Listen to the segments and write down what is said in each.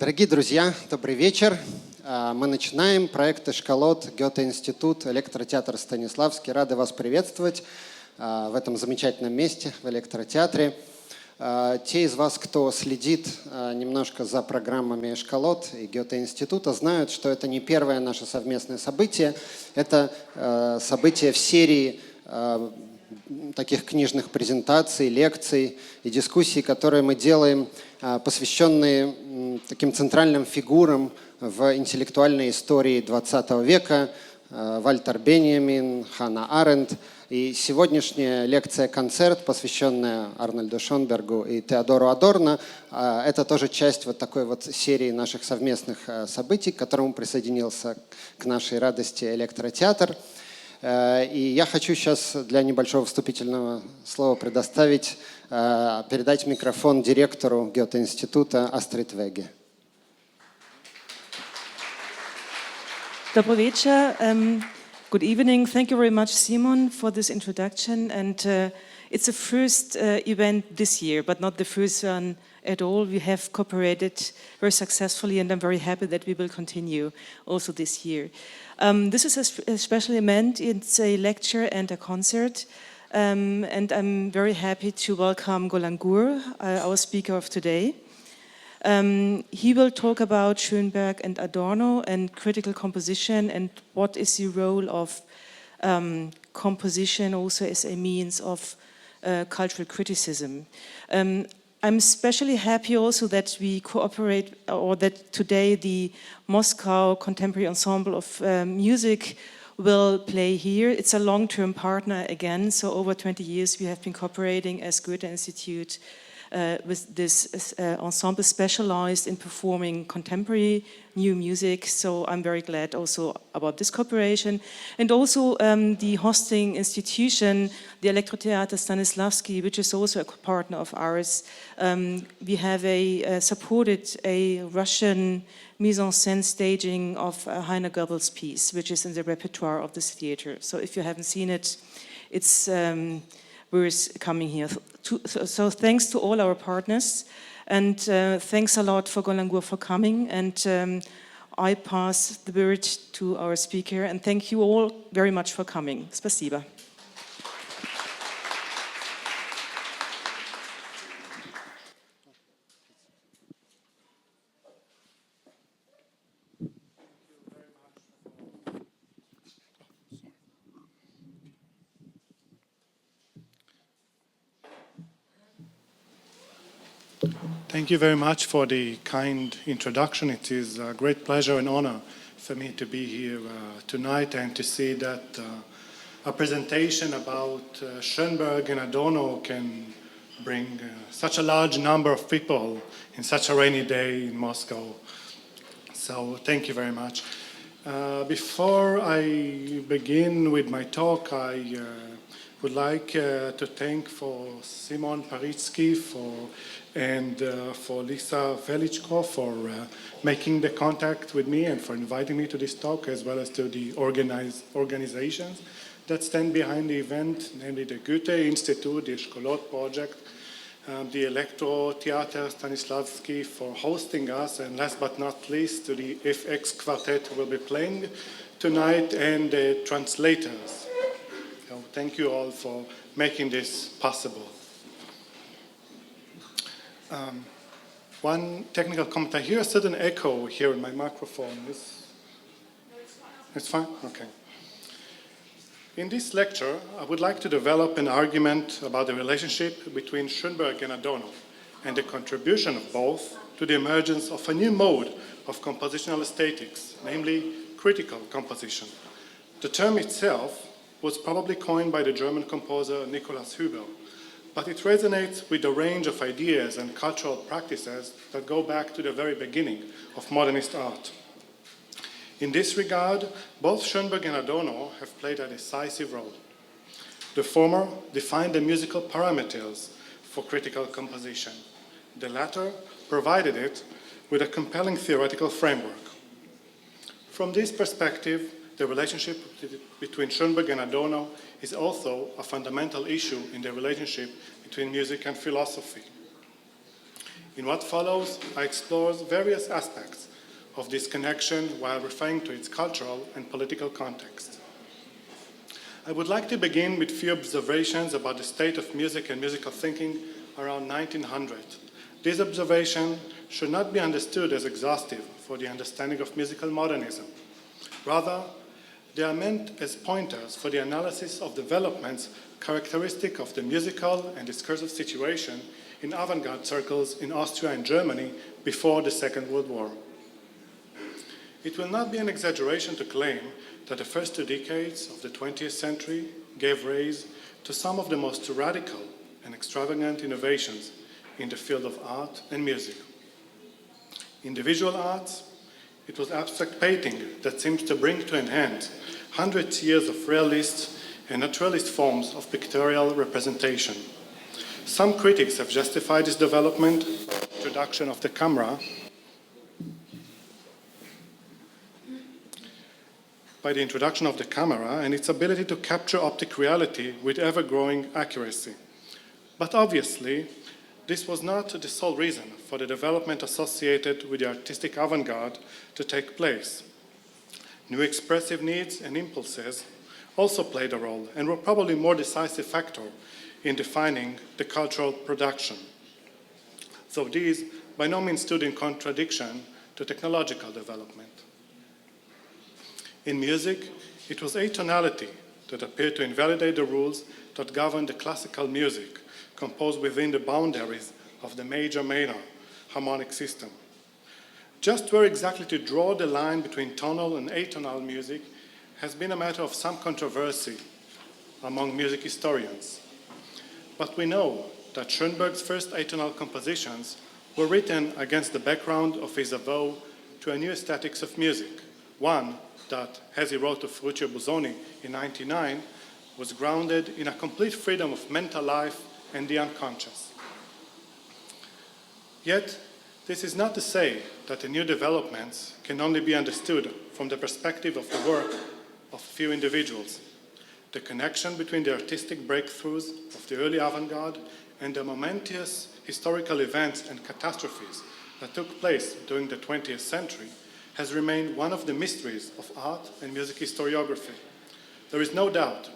Дорогие друзья, добрый вечер. Мы начинаем проект «Эшколот», Гёте-институт, электротеатр Станиславский. Рады вас приветствовать в этом замечательном месте, в электротеатре. Те из вас, кто следит немножко за программами «Эшколот» и Гёте-института, знают, что это не первое наше совместное событие. Это событие в серии таких книжных презентаций, лекций и дискуссий, которые мы делаем, посвященные таким центральным фигурам в интеллектуальной истории XX века. Вальтер Беньямин, Ханна Аренд. И сегодняшняя лекция-концерт, посвященная Арнольду Шонбергу и Теодору Адорно, это тоже часть вот такой вот серии наших совместных событий, к которому присоединился к нашей радости электротеатр. И я хочу сейчас для небольшого вступительного слова передать микрофон директору Гёте-института Астрид Веге. Добрый вечер. Good evening. Thank you very much, Simon, for this introduction. And it's the first event this year, but not the first one at all. We have cooperated very successfully, and I'm very happy that we will continue also this year. This is a special event. It's a lecture and a concert. And I'm very happy to welcome Golan Gur, our speaker of today. He will talk about Schoenberg and Adorno and critical composition and what is the role of composition also as a means of cultural criticism. I'm especially happy also that we cooperate, or that today the Moscow Contemporary Ensemble of Music will play here. It's a long-term partner again, so over 20 years we have been cooperating as Goethe Institute with this ensemble specialized in performing contemporary new music. So I'm very glad also about this cooperation. And also the hosting institution, the Elektrotheater Stanislavski, which is also a partner of ours. We have supported a Russian mise-en-scène staging of Heiner Goebbels' piece, which is in the repertoire of this theater. So if you haven't seen it, it's worth coming here. So thanks to all our partners, and thanks a lot for Golan Gur for coming, and I pass the word to our speaker, and thank you all very much for coming. Spasiba. Thank you very much for the kind introduction. It is a great pleasure and honor for me to be here tonight and to see that a presentation about Schoenberg and Adorno can bring such a large number of people in such a rainy day in Moscow. So thank you very much. Before I begin with my talk, I would like to thank for Simon Paritsky and for Lisa Velichko for making the contact with me and for inviting me to this talk, as well as to the organizations that stand behind the event, namely the Goethe Institute, the Eschkolot Project, the Electro-Theater Stanislavski for hosting us, and last but not least to the FX Quartet who will be playing tonight, and the translators. So thank you all for making this possible. One technical comment. I hear a sudden echo here in my microphone. It's fine? Okay. In this lecture, I would like to develop an argument about the relationship between Schoenberg and Adorno and the contribution of both to the emergence of a new mode of compositional aesthetics, namely critical composition. The term itself was probably coined by the German composer Nikolaus Hübel, but it resonates with a range of ideas and cultural practices that go back to the very beginning of modernist art. In this regard, both Schoenberg and Adorno have played a decisive role. The former defined the musical parameters for critical composition. The latter provided it with a compelling theoretical framework. From this perspective, the relationship between Schoenberg and Adorno is also a fundamental issue in the relationship between music and philosophy. In what follows, I explore various aspects of this connection while referring to its cultural and political context. I would like to begin with a few observations about the state of music and musical thinking around 1900. These observations should not be understood as exhaustive for the understanding of musical modernism. Rather, they are meant as pointers for the analysis of developments characteristic of the musical and discursive situation in avant-garde circles in Austria and Germany before the Second World War. It will not be an exaggeration to claim that the first 2 decades of the 20th century gave rise to some of the most radical and extravagant innovations in the field of art and music. In the visual arts, it was abstract painting that seems to bring to an end hundreds of years of realist and naturalist forms of pictorial representation. Some critics have justified this development by the introduction of the camera, and its ability to capture optic reality with ever-growing accuracy. But obviously, this was not the sole reason for the development associated with the artistic avant-garde to take place. New expressive needs and impulses also played a role and were probably a more decisive factor in defining the cultural production. So these by no means stood in contradiction to technological development. In music, it was atonality that appeared to invalidate the rules that governed the classical music, composed within the boundaries of the major-minor harmonic system. Just where exactly to draw the line between tonal and atonal music has been a matter of some controversy among music historians. But we know that Schoenberg's first atonal compositions were written against the background of his avow to a new aesthetics of music, one that, as he wrote to Ferruccio Busoni in 1999, was grounded in a complete freedom of mental life and the unconscious. Yet, this is not to say that the new developments can only be understood from the perspective of the work of few individuals. The connection between the artistic breakthroughs of the early avant-garde and the momentous historical events and catastrophes that took place during the 20th century has remained one of the mysteries of art and music historiography. There is no doubt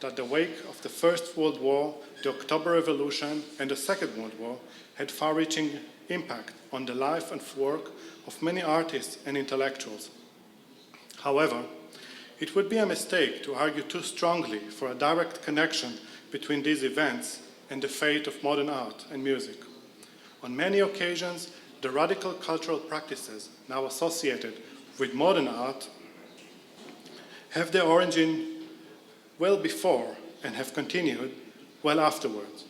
that the wake of the First World War, the October Revolution, and the Second World War had far-reaching impact on the life and work of many artists and intellectuals. However, it would be a mistake to argue too strongly for a direct connection between these events and the fate of modern art and music. On many occasions, the radical cultural practices now associated with modern art have their origin well before and have continued well afterwards.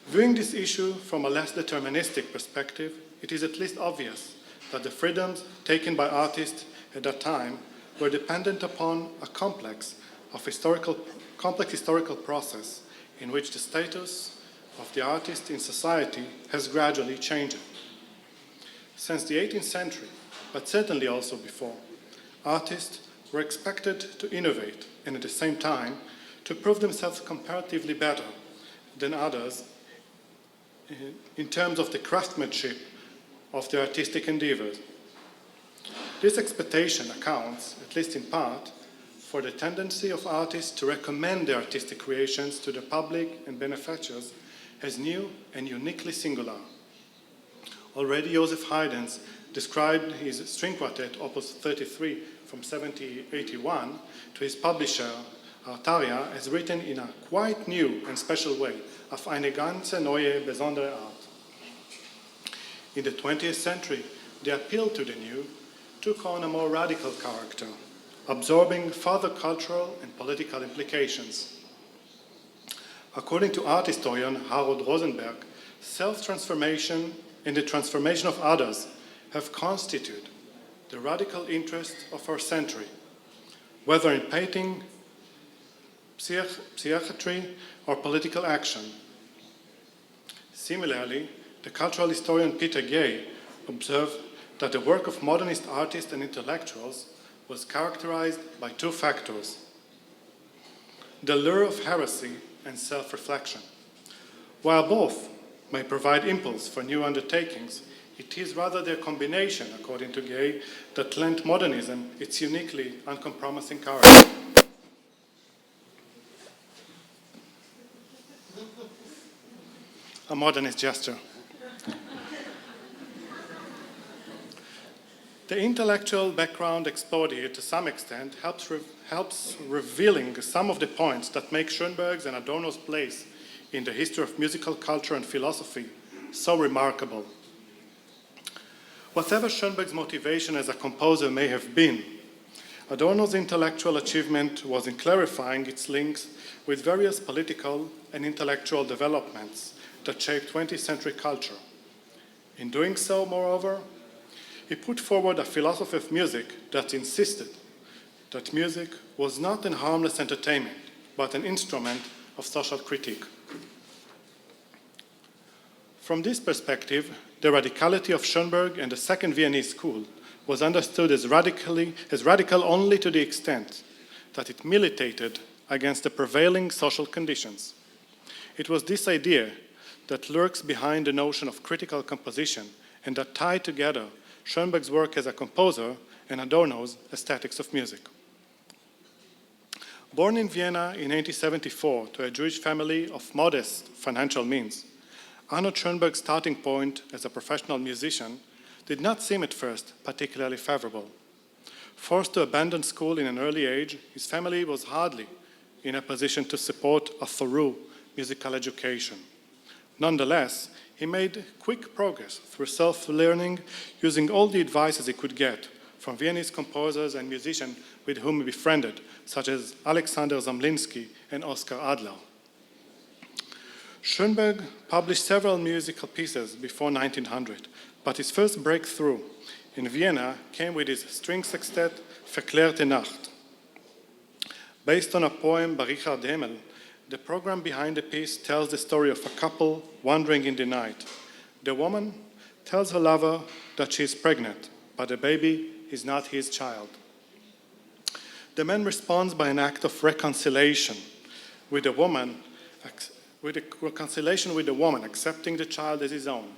Viewing this issue from a less deterministic perspective, it is at least obvious that the freedoms taken by artists at that time were dependent upon a complex historical process in which the status of the artist in society has gradually changed. Since the 18th century, but certainly also before, artists were expected to innovate and at the same time to prove themselves comparatively better than others in terms of the craftsmanship of their artistic endeavors. This expectation accounts, at least in part, for the tendency of artists to recommend their artistic creations to the public and benefactors as new and uniquely singular. Already Joseph Haydn described his string quartet, Opus 33 from 1781, to his publisher, Artaria, as written in a quite new and special way, auf eine ganze neue, besondere Art. In the 20th century, the appeal to the new took on a more radical character, absorbing further cultural and political implications. According to art historian Harold Rosenberg, self-transformation and the transformation of others have constituted the radical interest of our century, whether in painting, psychiatry, or political action. Similarly, the cultural historian Peter Gay observed that the work of modernist artists and intellectuals was characterized by two factors: the lure of heresy and self-reflection. While both may provide impulse for new undertakings, it is rather their combination, according to Gay, that lent modernism its uniquely uncompromising character. A modernist gesture. The intellectual background explored here to some extent helps revealing some of the points that make Schoenberg's and Adorno's place in the history of musical culture and philosophy so remarkable. Whatever Schoenberg's motivation as a composer may have been, Adorno's intellectual achievement was in clarifying its links with various political and intellectual developments that shaped 20th century culture. In doing so, moreover, he put forward a philosophy of music that insisted that music was not an harmless entertainment, but an instrument of social critique. From this perspective, the radicality of Schoenberg and the Second Viennese School was understood as radical only to the extent that it militated against the prevailing social conditions. It was this idea that lurks behind the notion of critical composition and that tied together Schoenberg's work as a composer and Adorno's aesthetics of music. Born in Vienna in 1874 to a Jewish family of modest financial means, Arnold Schoenberg's starting point as a professional musician did not seem at first particularly favorable. Forced to abandon school in an early age, his family was hardly in a position to support a thorough musical education. Nonetheless, he made quick progress through self-learning, using all the advices he could get from Viennese composers and musicians with whom he befriended, such as Alexander Zamlinsky and Oskar Adler. Schoenberg published several musical pieces before 1900, but his first breakthrough in Vienna came with his string sextet Verklärte Nacht. Based on a poem by Richard Hemmel, the program behind the piece tells the story of a couple wandering in the night. The woman tells her lover that she is pregnant, but the baby is not his child. The man responds by an act of reconciliation with the woman, accepting the child as his own.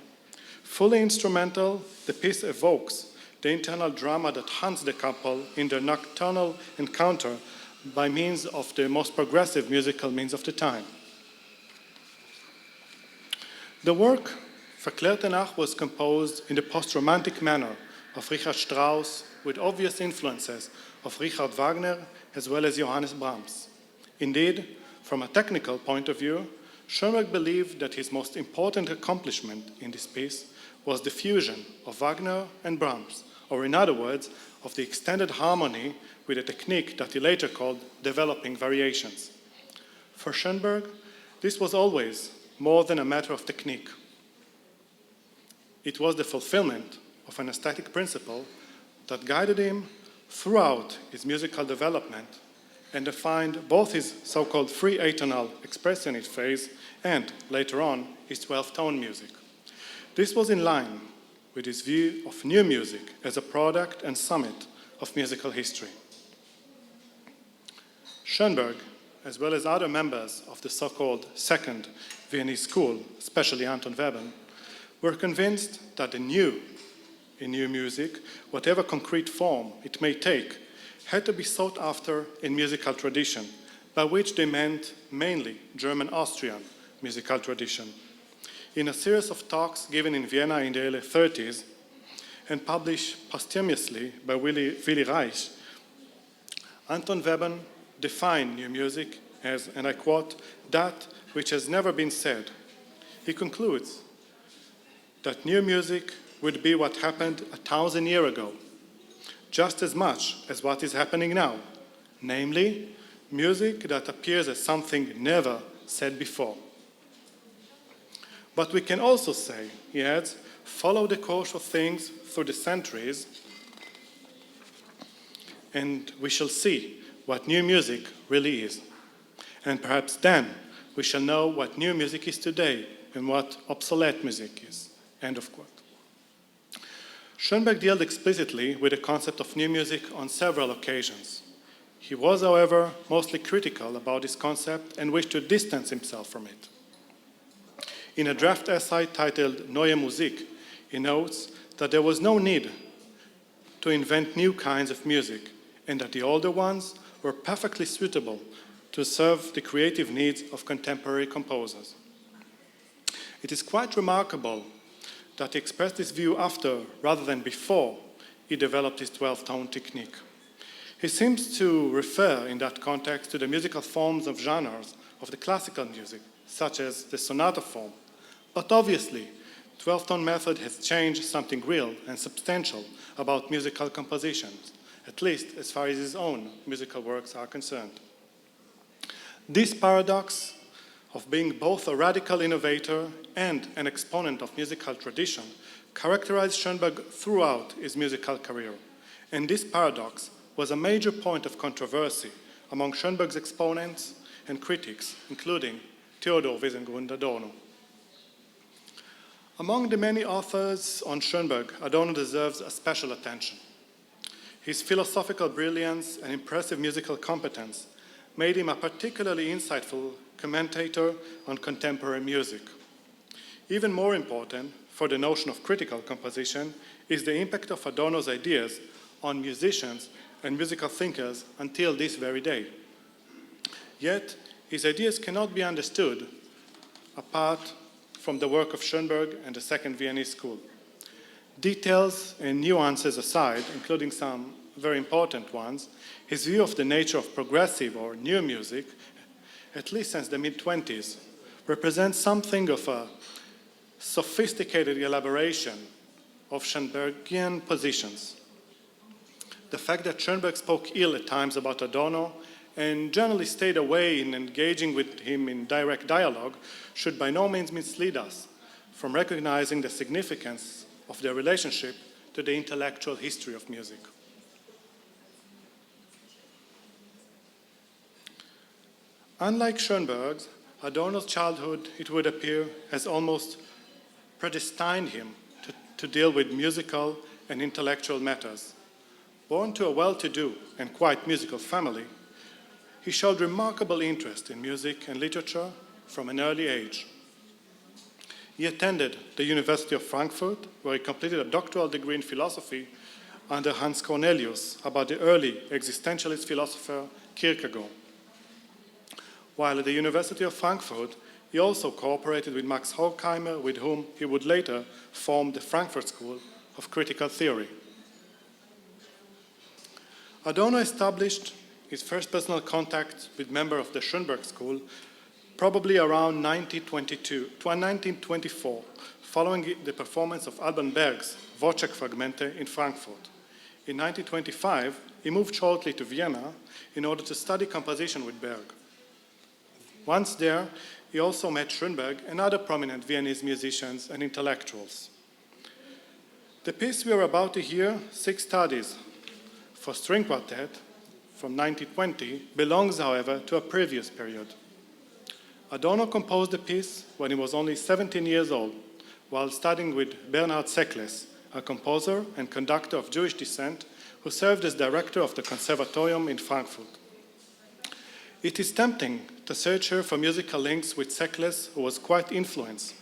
Fully instrumental, the piece evokes the internal drama that haunts the couple in their nocturnal encounter by means of the most progressive musical means of the time. The work, Verklärte Nacht, was composed in the post-romantic manner of Richard Strauss, with obvious influences of Richard Wagner as well as Johannes Brahms. Indeed, from a technical point of view, Schoenberg believed that his most important accomplishment in this piece was the fusion of Wagner and Brahms, or in other words, of the extended harmony with a technique that he later called developing variations. For Schoenberg, this was always more than a matter of technique. It was the fulfillment of an aesthetic principle that guided him throughout his musical development and defined both his so-called free atonal expressionist phase and, later on, his 12-tone music. This was in line with his view of new music as a product and summit of musical history. Schoenberg, as well as other members of the so-called Second Viennese School, especially Anton Webern, were convinced that the new in new music, whatever concrete form it may take, had to be sought after in musical tradition, by which they meant mainly German-Austrian musical tradition. In a series of talks given in Vienna in the early 30s and published posthumously by Willy Reich, Anton Webern defined new music as, and I quote, that which has never been said. He concludes that new music would be what happened 1,000 years ago, just as much as what is happening now, namely, music that appears as something never said before. But we can also say, he adds, follow the course of things through the centuries, and we shall see what new music really is. And perhaps then we shall know what new music is today and what obsolete music is. End of quote. Schoenberg dealt explicitly with the concept of new music on several occasions. He was, however, mostly critical about this concept and wished to distance himself from it. In a draft essay titled Neue Musik, he notes that there was no need to invent new kinds of music, and that the older ones were perfectly suitable to serve the creative needs of contemporary composers. It is quite remarkable that he expressed this view after, rather than before, he developed his 12-tone technique. He seems to refer in that context to the musical forms of genres of the classical music, such as the sonata form. But obviously, 12-tone method has changed something real and substantial about musical compositions, at least as far as his own musical works are concerned. This paradox of being both a radical innovator and an exponent of musical tradition characterized Schoenberg throughout his musical career. And this paradox was a major point of controversy among Schoenberg's exponents and critics, including Theodor Wiesengrund Adorno. Among the many authors on Schoenberg, Adorno deserves a special attention. His philosophical brilliance and impressive musical competence made him a particularly insightful commentator on contemporary music. Even more important for the notion of critical composition is the impact of Adorno's ideas on musicians and musical thinkers until this very day. Yet, his ideas cannot be understood apart from the work of Schoenberg and the Second Viennese School. Details and nuances aside, including some very important ones, his view of the nature of progressive or new music, at least since the mid-20s, represents something of a sophisticated elaboration of Schoenbergian positions. The fact that Schoenberg spoke ill at times about Adorno and generally stayed away in engaging with him in direct dialogue should by no means mislead us from recognizing the significance of their relationship to the intellectual history of music. Unlike Schoenberg's, Adorno's childhood, it would appear, has almost predestined him to deal with musical and intellectual matters. Born to a well-to-do and quite musical family, he showed remarkable interest in music and literature from an early age. He attended the University of Frankfurt, where he completed a doctoral degree in philosophy under Hans Cornelius about the early existentialist philosopher Kierkegaard. While at the University of Frankfurt, he also cooperated with Max Horkheimer, with whom he would later form the Frankfurt School of Critical Theory. Adorno established his first personal contact with members of the Schoenberg School probably around 1924, following the performance of Alban Berg's Wojciech Fragmente in Frankfurt. In 1925, he moved shortly to Vienna in order to study composition with Berg. Once there, he also met Schoenberg and other prominent Viennese musicians and intellectuals. The piece we are about to hear, Six Studies for String Quartet, from 1920, belongs, however, to a previous period. Adorno composed the piece when he was only 17 years old, while studying with Bernhard Sekles, a composer and conductor of Jewish descent who served as director of the Conservatorium in Frankfurt. It is tempting to search here for musical links with Sekles, who was quite influenced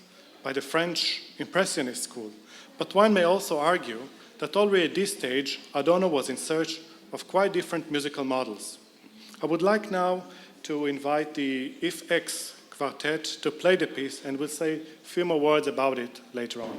by the French Impressionist school, but one may also argue that already at this stage, Adorno was in search of quite different musical models. I would like now to invite the If X Quartet to play the piece, and we'll say a few more words about it later on.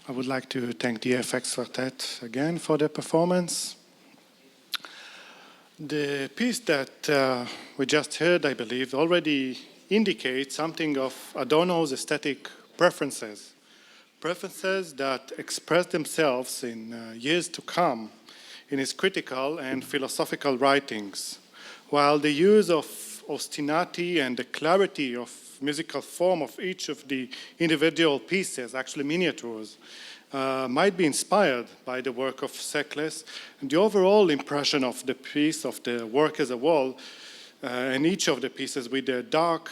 I would like to thank the FX Quartet again for their performance. The piece that we just heard, I believe, already indicates something of Adorno's aesthetic preferences. Preferences that express themselves in years to come in his critical and philosophical writings, while the use of ostinati and the clarity of musical form of each of the individual pieces, actually miniatures, might be inspired by the work of Sekles. And the overall impression of the piece, of the work as a whole, and each of the pieces with their dark,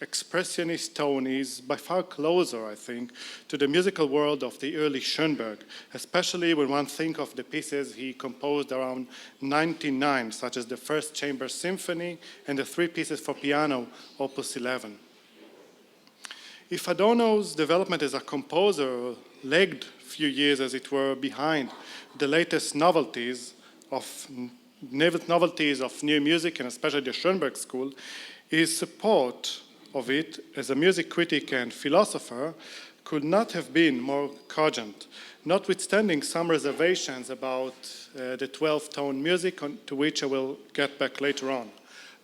expressionist tone is by far closer, I think, to the musical world of the early Schoenberg, especially when one thinks of the pieces he composed around 1909, such as the First Chamber Symphony and the three pieces for piano, Opus 11. If Adorno's development as a composer lagged a few years, as it were, behind the latest novelties of new music, and especially the Schoenberg school, his support of it as a music critic and philosopher could not have been more cogent, notwithstanding some reservations about the 12-tone music, to which I will get back later on.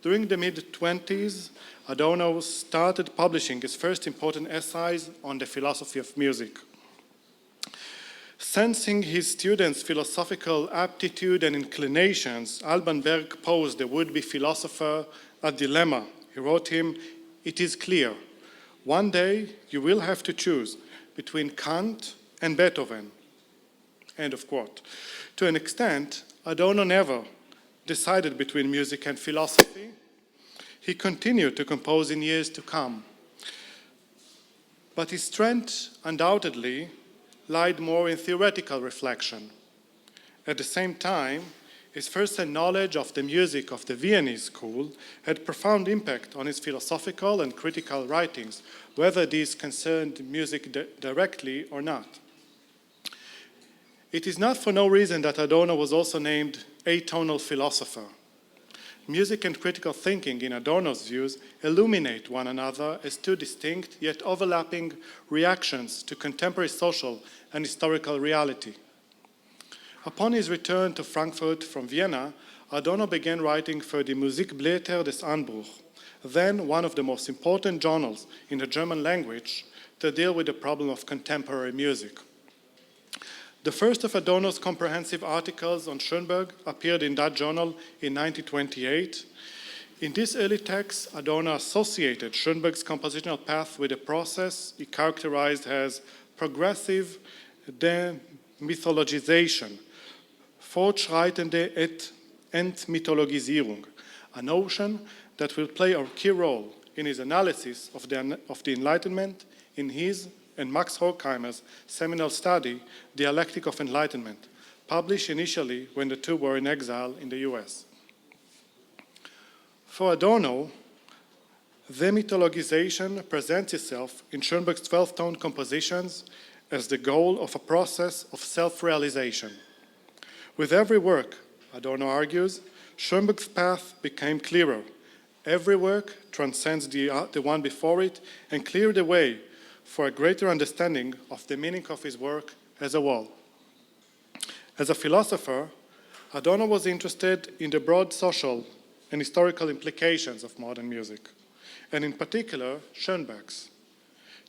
During the mid-20s, Adorno started publishing his first important essays on the philosophy of music. Sensing his students' philosophical aptitude and inclinations, Alban Berg posed the would-be philosopher a dilemma. He wrote him, "It is clear, one day you will have to choose between Kant and Beethoven." End of quote. To an extent, Adorno never decided between music and philosophy. He continued to compose in years to come. But his strength undoubtedly lied more in theoretical reflection. At the same time, his first-hand knowledge of the music of the Viennese school had profound impact on his philosophical and critical writings, whether these concerned music directly or not. It is not for no reason that Adorno was also named atonal philosopher. Music and critical thinking, in Adorno's views, illuminate one another as two distinct yet overlapping reactions to contemporary social and historical reality. Upon his return to Frankfurt from Vienna, Adorno began writing for the Musikblätter des Anbruch, then one of the most important journals in the German language to deal with the problem of contemporary music. The first of Adorno's comprehensive articles on Schoenberg appeared in that journal in 1928. In this early text, Adorno associated Schoenberg's compositional path with a process he characterized as progressive demythologization, fortschreitende Entmythologisierung, a notion that will play a key role in his analysis of the Enlightenment in his and Max Horkheimer's seminal study, Dialectic of Enlightenment, published initially when the two were in exile in the US. For Adorno, demythologization presents itself in Schoenberg's 12-tone compositions as the goal of a process of self-realization. With every work, Adorno argues, Schoenberg's path became clearer. Every work transcends the one before it and cleared the way for a greater understanding of the meaning of his work as a whole. As a philosopher, Adorno was interested in the broad social and historical implications of modern music, and in particular, Schoenberg's.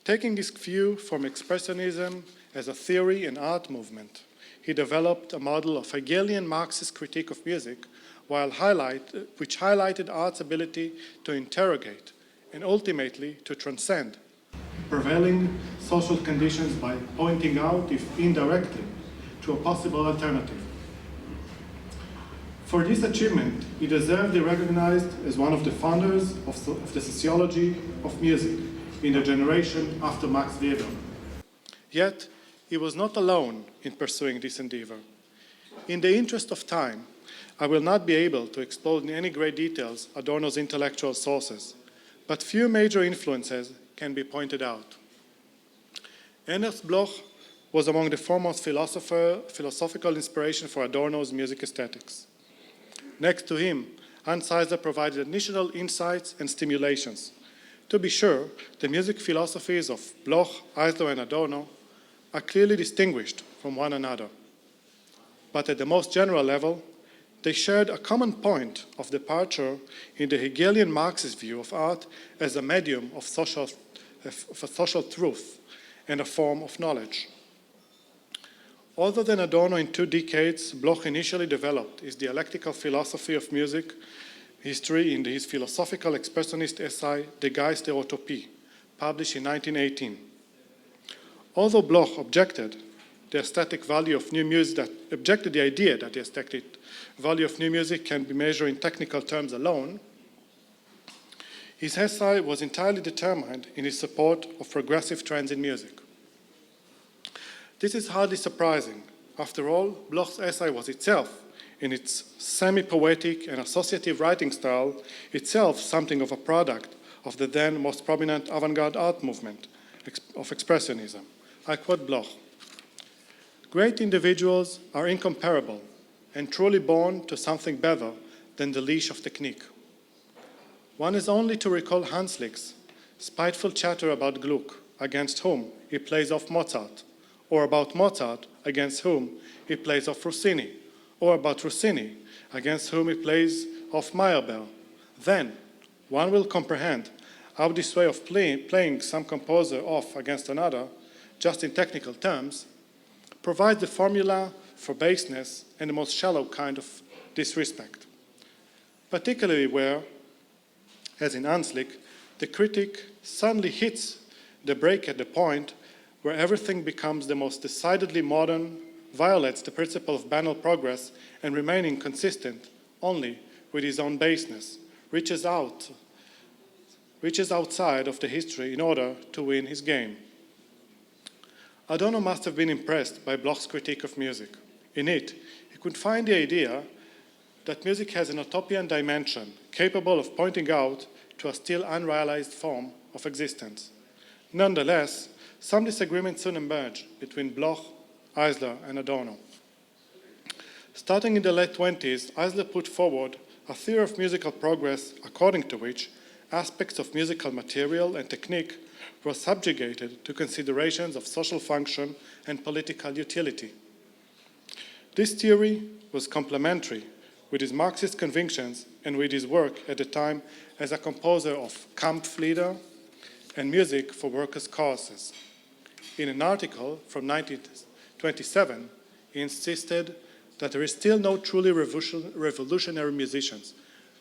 Taking this view from Expressionism as a theory and art movement, he developed a model of Hegelian Marxist critique of music, which highlighted art's ability to interrogate and ultimately to transcend prevailing social conditions by pointing out, if indirectly, to a possible alternative. For this achievement, he deservedly recognized as one of the founders of the sociology of music in the generation after Max Weber. Yet, he was not alone in pursuing this endeavor. In the interest of time, I will not be able to explore in any great details Adorno's intellectual sources, but few major influences can be pointed out. Ernst Bloch was among the foremost philosophical inspiration for Adorno's music aesthetics. Next to him, Hans Seiser provided initial insights and stimulations. To be sure, the music philosophies of Bloch, Eisler, and Adorno are clearly distinguished from one another. But at the most general level, they shared a common point of departure in the Hegelian Marxist view of art as a medium of a social truth and a form of knowledge. Other than Adorno in 2 decades, Bloch initially developed his dialectical philosophy of music history in his philosophical expressionist essay Der Geist der Utopie, published in 1918. Although Bloch objected the aesthetic value of new music, objected the idea that the aesthetic value of new music can be measured in technical terms alone, his essay was entirely determined in his support of progressive trends in music. This is hardly surprising. After all, Bloch's essay was itself, in its semi-poetic and associative writing style, itself something of a product of the then most prominent avant-garde art movement of Expressionism. I quote Bloch, "Great individuals are incomparable and truly born to something better than the leash of technique. One is only to recall Hanslick's spiteful chatter about Gluck, against whom he plays off Mozart, or about Mozart, against whom he plays off Rossini, or about Rossini, against whom he plays off Meyerbeer. Then one will comprehend how this way of playing some composer off against another, just in technical terms, provides the formula for baseness and the most shallow kind of disrespect. Particularly where, as in Hanslick, the critic suddenly hits the brake at the point where everything becomes the most decidedly modern, violates the principle of banal progress, and remaining consistent only with his own baseness, reaches outside of the history in order to win his game. Adorno must have been impressed by Bloch's critique of music. In it, he could find the idea that music has an utopian dimension capable of pointing out to a still unrealized form of existence. Nonetheless, some disagreements soon emerged between Bloch, Eisler, and Adorno. Starting in the late 20s, Eisler put forward a theory of musical progress according to which aspects of musical material and technique were subjugated to considerations of social function and political utility. This theory was complementary with his Marxist convictions and with his work at the time as a composer of Kampflieder and music for workers' causes. In an article from 1927, he insisted that there is still no truly revolutionary musicians,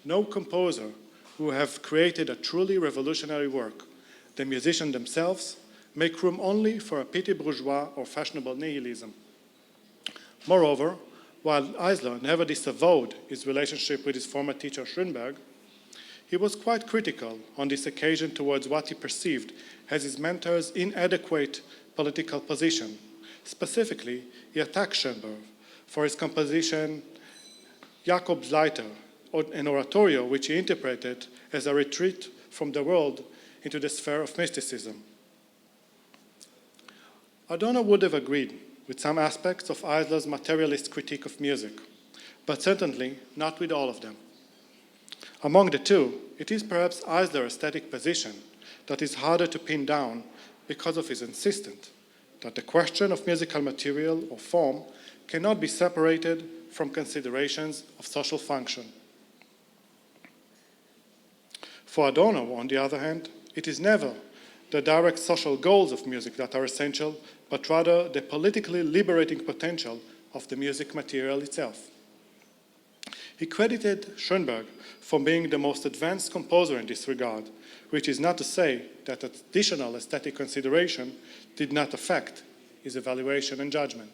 no composer who have created a truly revolutionary work. The musicians themselves make room only for a petty bourgeois or fashionable nihilism. Moreover, while Eisler never disavowed his relationship with his former teacher Schoenberg, he was quite critical on this occasion towards what he perceived as his mentor's inadequate political position. Specifically, he attacked Schoenberg for his composition Jakob's Leiter, an oratorio which he interpreted as a retreat from the world into the sphere of mysticism. Adorno would have agreed with some aspects of Eisler's materialist critique of music, but certainly not with all of them. Among the two, it is perhaps Eisler's aesthetic position that is harder to pin down because of his insistence that the question of musical material or form cannot be separated from considerations of social function. For Adorno, on the other hand, it is never the direct social goals of music that are essential, but rather the politically liberating potential of the music material itself. He credited Schoenberg for being the most advanced composer in this regard, which is not to say that additional aesthetic consideration did not affect his evaluation and judgment.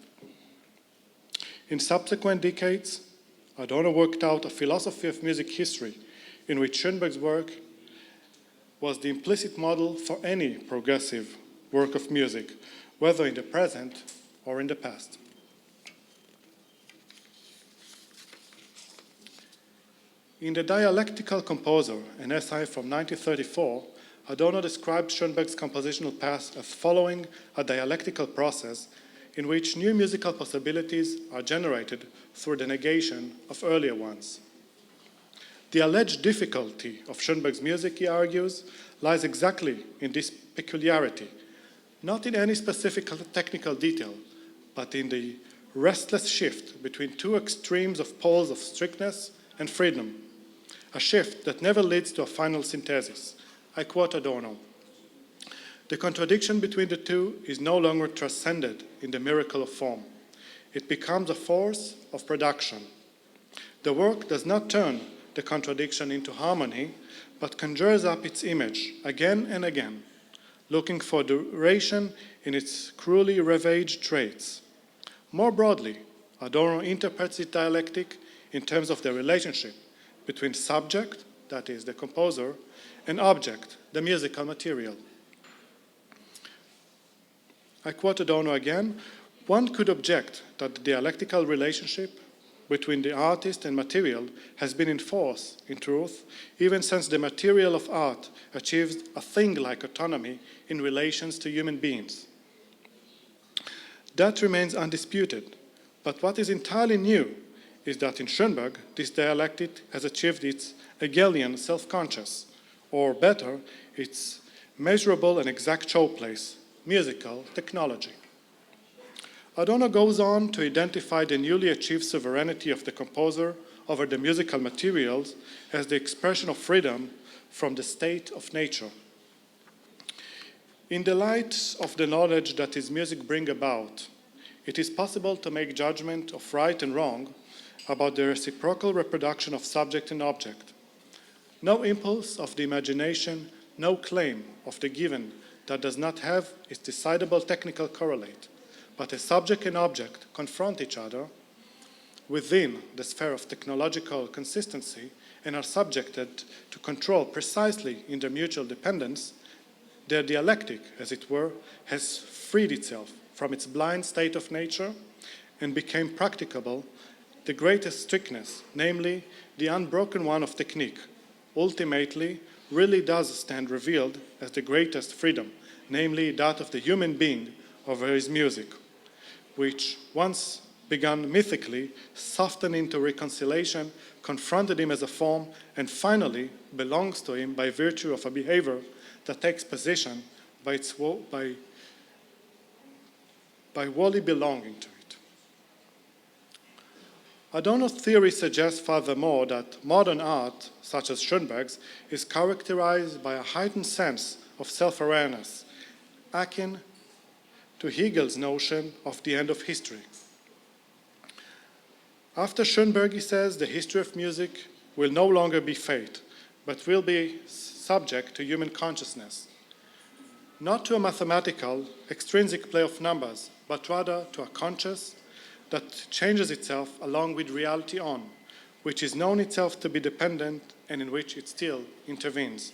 In subsequent decades, Adorno worked out a philosophy of music history in which Schoenberg's work was the implicit model for any progressive work of music, whether in the present or in the past. In The Dialectical Composer, an essay from 1934, Adorno described Schoenberg's compositional past as following a dialectical process in which new musical possibilities are generated through the negation of earlier ones. The alleged difficulty of Schoenberg's music, he argues, lies exactly in this peculiarity, not in any specific technical detail, but in the restless shift between two extremes of poles of strictness and freedom, a shift that never leads to a final synthesis. I quote Adorno, "The contradiction between the two is no longer transcended in the miracle of form. It becomes a force of production. The work does not turn the contradiction into harmony, but conjures up its image again and again, looking for duration in its cruelly ravaged traits. More broadly, Adorno interprets the dialectic in terms of the relationship between subject, that is, the composer, and object, the musical material." I quote Adorno again, "One could object that the dialectical relationship between the artist and material has been in force, in truth, even since the material of art achieved a thing-like autonomy in relations to human beings. That remains undisputed, but what is entirely new is that in Schoenberg, this dialectic has achieved its Hegelian self-conscious, or better, its measurable and exact showplace, musical technology." Adorno goes on to identify the newly achieved sovereignty of the composer over the musical materials as the expression of freedom from the state of nature. In the light of the knowledge that his music brings about, it is possible to make judgment of right and wrong about the reciprocal reproduction of subject and object. No impulse of the imagination, no claim of the given that does not have its decidable technical correlate, but a subject and object confront each other within the sphere of technological consistency and are subjected to control precisely in their mutual dependence. Their dialectic, as it were, has freed itself from its blind state of nature and became practicable the greatest strictness, namely the unbroken one of technique, ultimately really does stand revealed as the greatest freedom, namely that of the human being over his music, which once began mythically, softened into reconciliation, confronted him as a form, and finally belongs to him by virtue of a behavior that takes position by wholly belonging to it. Adorno's theory suggests furthermore that modern art, such as Schoenberg's, is characterized by a heightened sense of self-awareness, akin to Hegel's notion of the end of history. After Schoenberg, he says, the history of music will no longer be fate, but will be subject to human consciousness, not to a mathematical, extrinsic play of numbers, but rather to a conscious that changes itself along with reality on, which is known itself to be dependent and in which it still intervenes.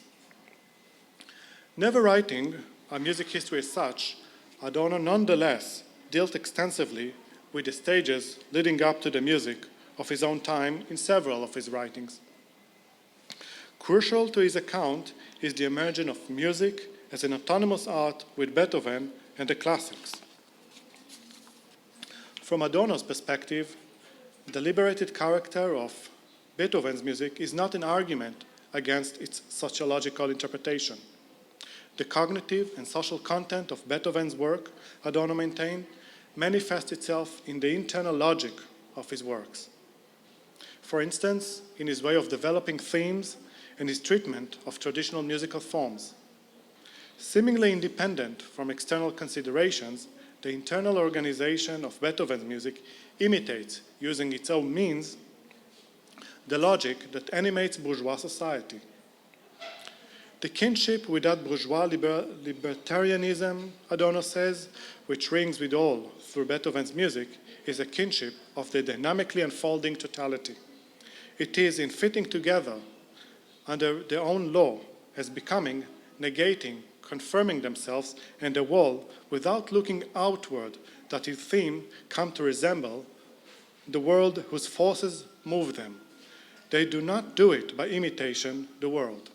Never writing a music history as such, Adorno nonetheless dealt extensively with the stages leading up to the music of his own time in several of his writings. Crucial to his account is the emergence of music as an autonomous art with Beethoven and the classics. From Adorno's perspective, the liberated character of Beethoven's music is not an argument against its sociological interpretation. The cognitive and social content of Beethoven's work, Adorno maintained, manifests itself in the internal logic of his works. For instance, in his way of developing themes and his treatment of traditional musical forms. Seemingly independent from external considerations, the internal organization of Beethoven's music imitates, using its own means, the logic that animates bourgeois society. The kinship with that bourgeois libertarianism, Adorno says, which rings with all through Beethoven's music, is a kinship of the dynamically unfolding totality. It is in fitting together under their own law as becoming, negating, confirming themselves and the whole without looking outward that his theme come to resemble the world whose forces move them. They do not do it by imitation the world.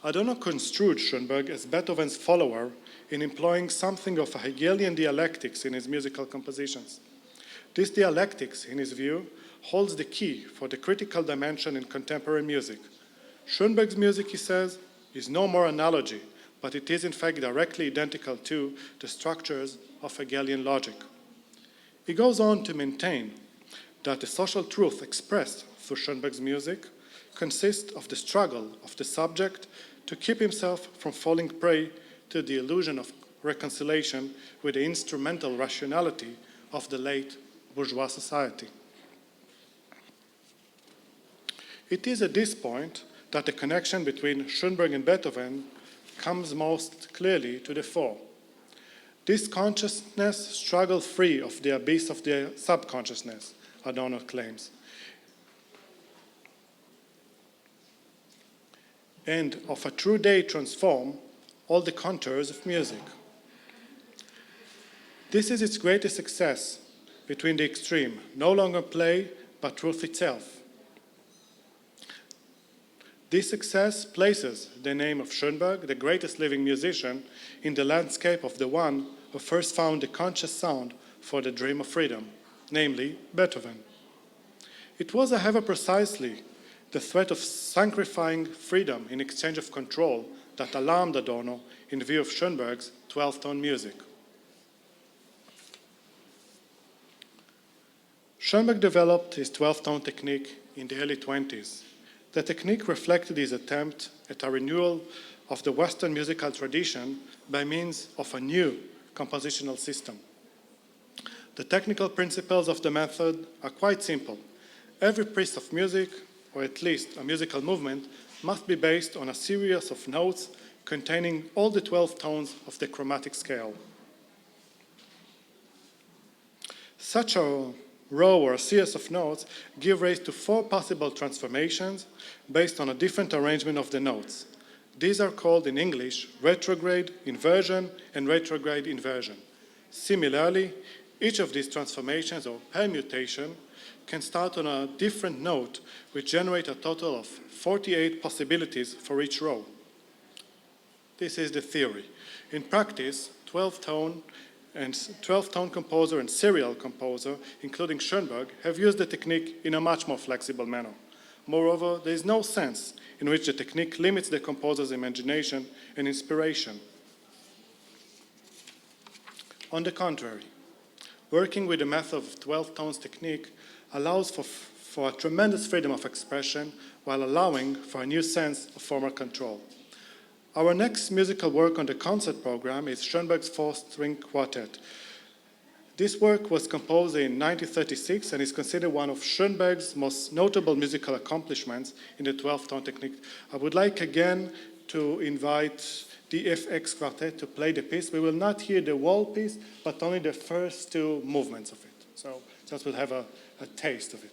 Adorno construed Schoenberg as Beethoven's follower in employing something of a Hegelian dialectics in his musical compositions. This dialectics, in his view, holds the key for the critical dimension in contemporary music. Schoenberg's music, he says, is no more analogy, but it is in fact directly identical to the structures of Hegelian logic. He goes on to maintain that the social truth expressed through Schoenberg's music consists of the struggle of the subject to keep himself from falling prey to the illusion of reconciliation with the instrumental rationality of the late bourgeois society. It is at this point that the connection between Schoenberg and Beethoven comes most clearly to the fore. This consciousness struggles free of the abyss of the subconsciousness, Adorno claims, and of a true day transform all the contours of music. This is its greatest success between the extreme, no longer play, but truth itself. This success places the name of Schoenberg, the greatest living musician, in the landscape of the one who first found the conscious sound for the dream of freedom, namely Beethoven. It was, however, precisely the threat of sacrificing freedom in exchange of control that alarmed Adorno in view of Schoenberg's 12-tone music. Schoenberg developed his 12-tone technique in the early 20s. The technique reflected his attempt at a renewal of the Western musical tradition by means of a new compositional system. The technical principles of the method are quite simple. Every piece of music, or at least a musical movement, must be based on a series of notes containing all the 12 tones of the chromatic scale. Such a row or a series of notes give rise to 4 possible transformations based on a different arrangement of the notes. These are called in English retrograde, inversion, and retrograde inversion. Similarly, each of these transformations or permutation can start on a different note, which generate a total of 48 possibilities for each row. This is the theory. In practice, 12-tone composer and serial composer, including Schoenberg, have used the technique in a much more flexible manner. Moreover, there is no sense in which the technique limits the composer's imagination and inspiration. On the contrary, working with the method of 12 tones technique allows for a tremendous freedom of expression while allowing for a new sense of formal control. Our next musical work on the concert program is Schoenberg's 4-string quartet. This work was composed in 1936 and is considered one of Schoenberg's most notable musical accomplishments in the 12-tone technique. I would like again to invite the FX quartet to play the piece. We will not hear the whole piece, but only the first 2 movements of it. So just we'll have a taste of it.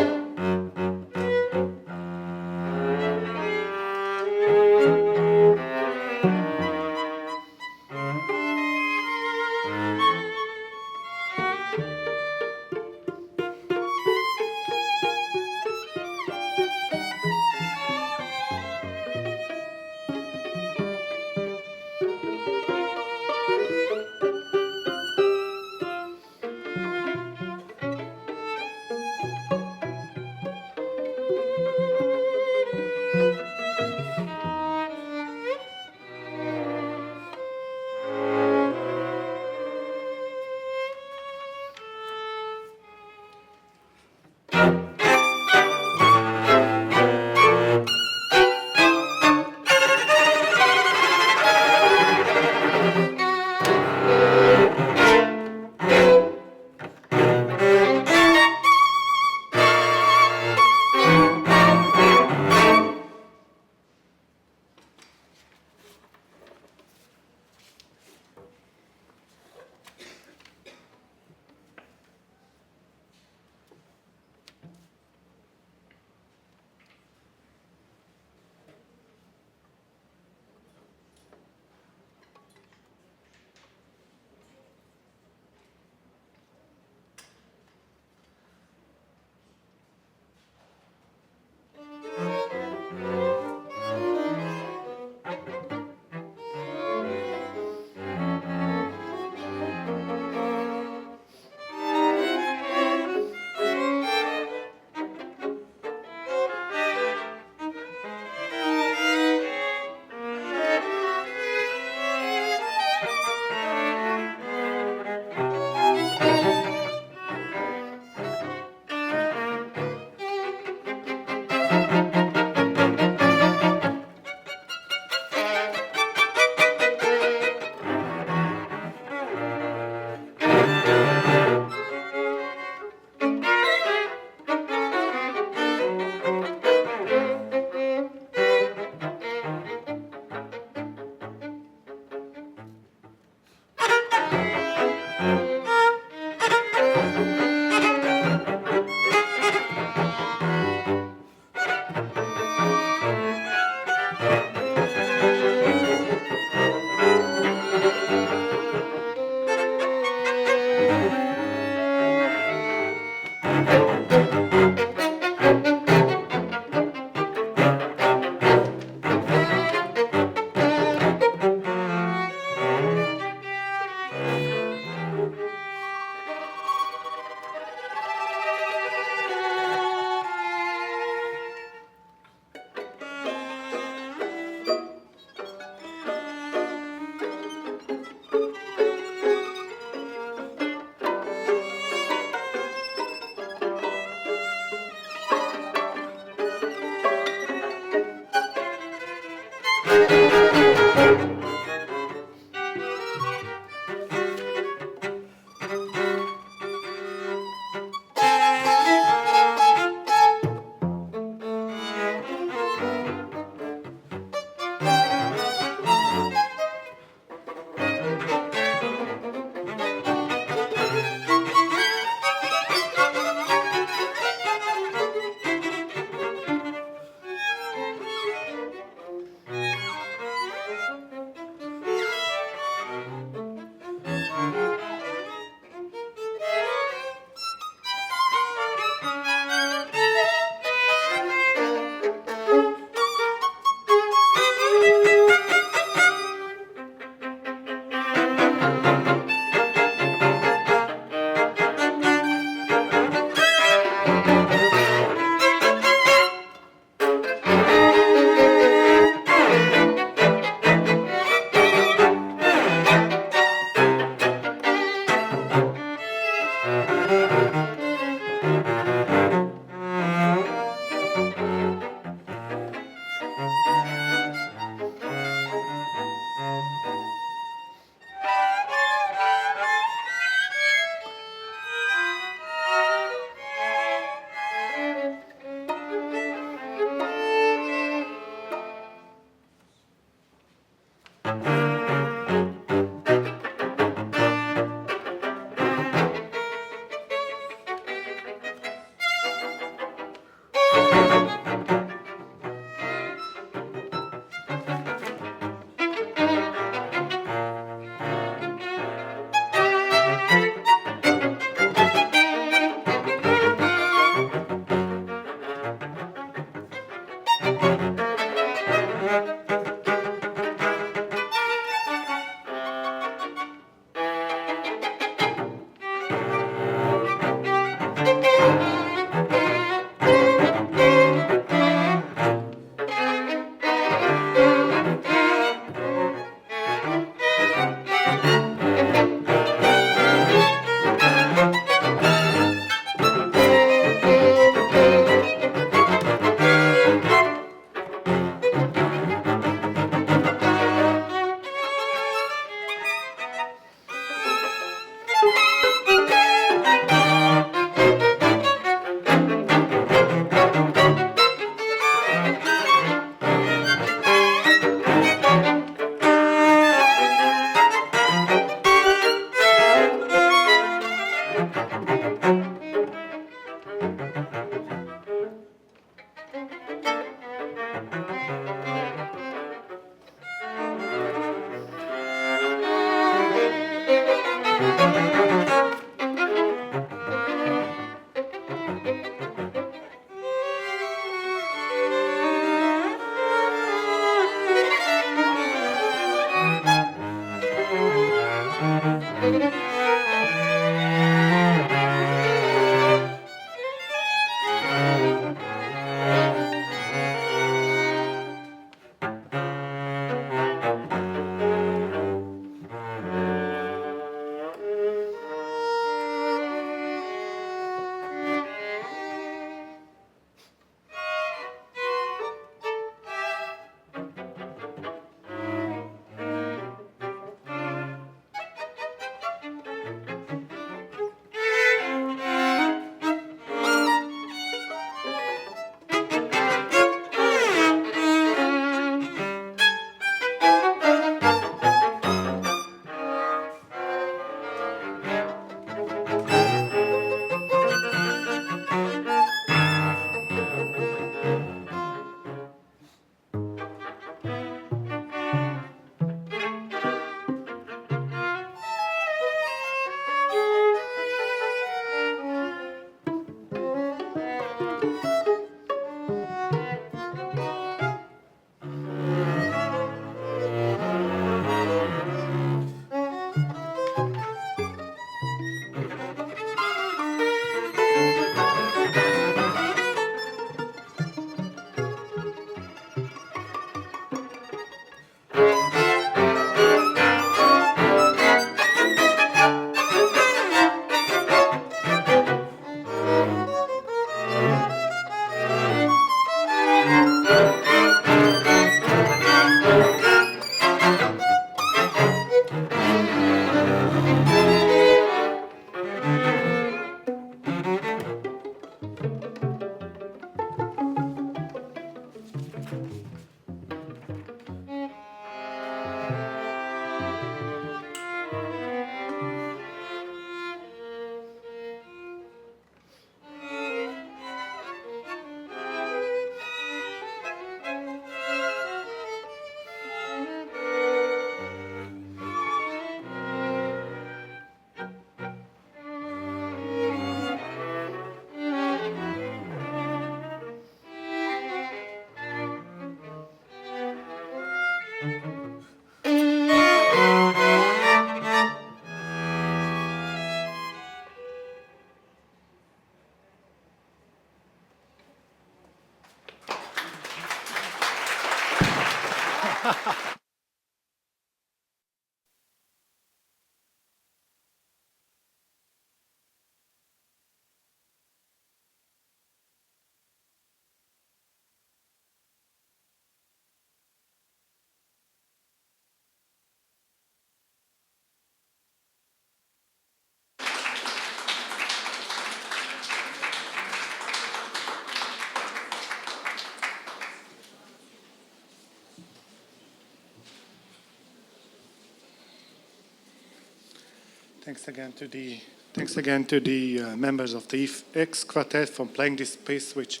Thanks again to the members of the X Quartet for playing this piece, which